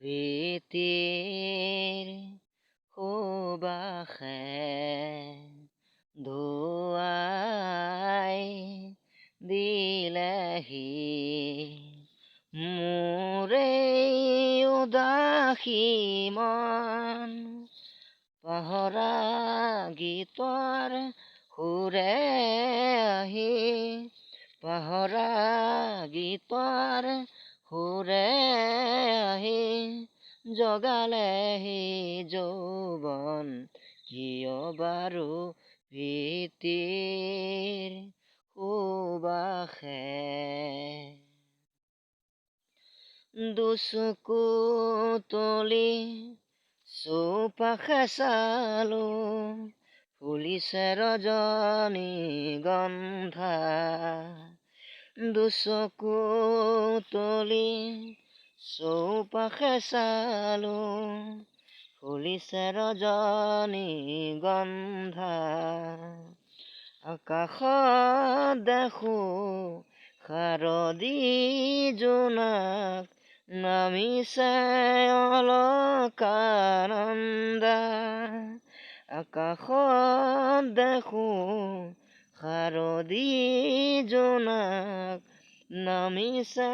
প্ৰীতিৰ সুবাসে ধুৱাই দিলেহি মোৰ এই উদাসী মন। পাহৰা গীতৰ সুৰে আহি, পাহৰা গীতৰ সুৰে আহি জগালেহি যৌৱন কিয় বাৰু প্ৰীতিৰ সুবাসে। দুচকু তুলি চৌপাশে চালো, ফুলিছে ৰজনীগন্ধা। দুচকু তুলি চৌপাশে চালো, ফুলিছে ৰজনীগন্ধা। আকাশত দেখো শাৰদী জোনাক, নামিছে অলকানন্দা। আকাশত দেখো শাৰদী জোনাক, নামিছে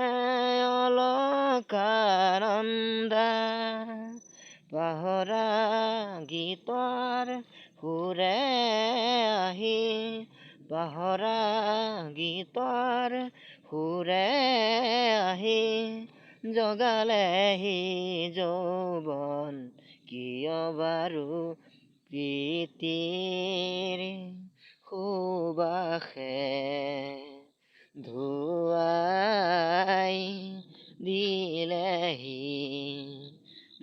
অলকানন্দা। পাহৰা গীতৰ সুৰে আহি, পাহৰা গীতৰ সুৰে আহি জগালেহি যৌৱন কিয় বাৰু প্ৰীতিৰ সুবাসে। ধুৱাই দিলেহি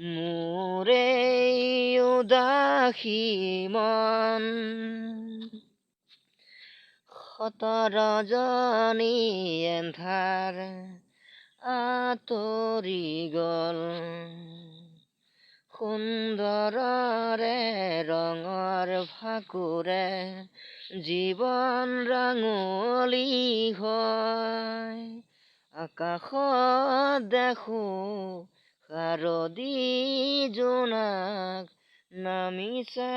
মোৰ এই উদাসী মন। শত ৰজনী এন্ধাৰ আঁতৰি গ'ল, সুন্দৰৰে ৰঙৰ ফাকুৰে জীৱন ৰাঙলী হয়। আকাশত দেখো শাৰদী জোনাক, নামিছে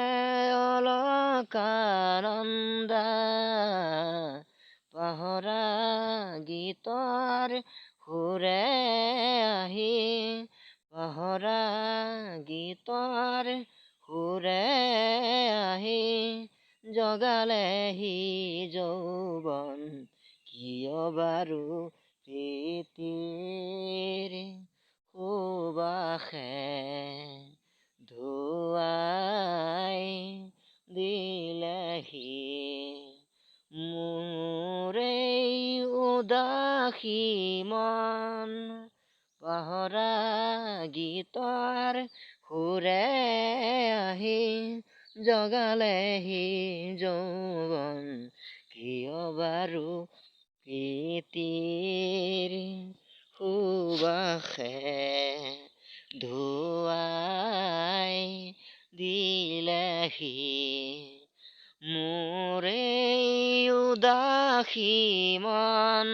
অলকানন্দা। পাহৰা গীতৰ সুৰে আহি, পাহৰা গীতৰ সুৰে আহি জগালেহি যৌৱন কিয় বাৰু প্ৰীতিৰ সুবাসে। ধুৱাই দিলেহি মোৰ এই উদাসী মন। পাহৰা গীতৰ সুৰে আহি জগালেহি যৌৱন কিয় বাৰু প্ৰীতিৰ সুবাসে। ধুৱাই দিলেহি মোৰ এই উদাসী মন।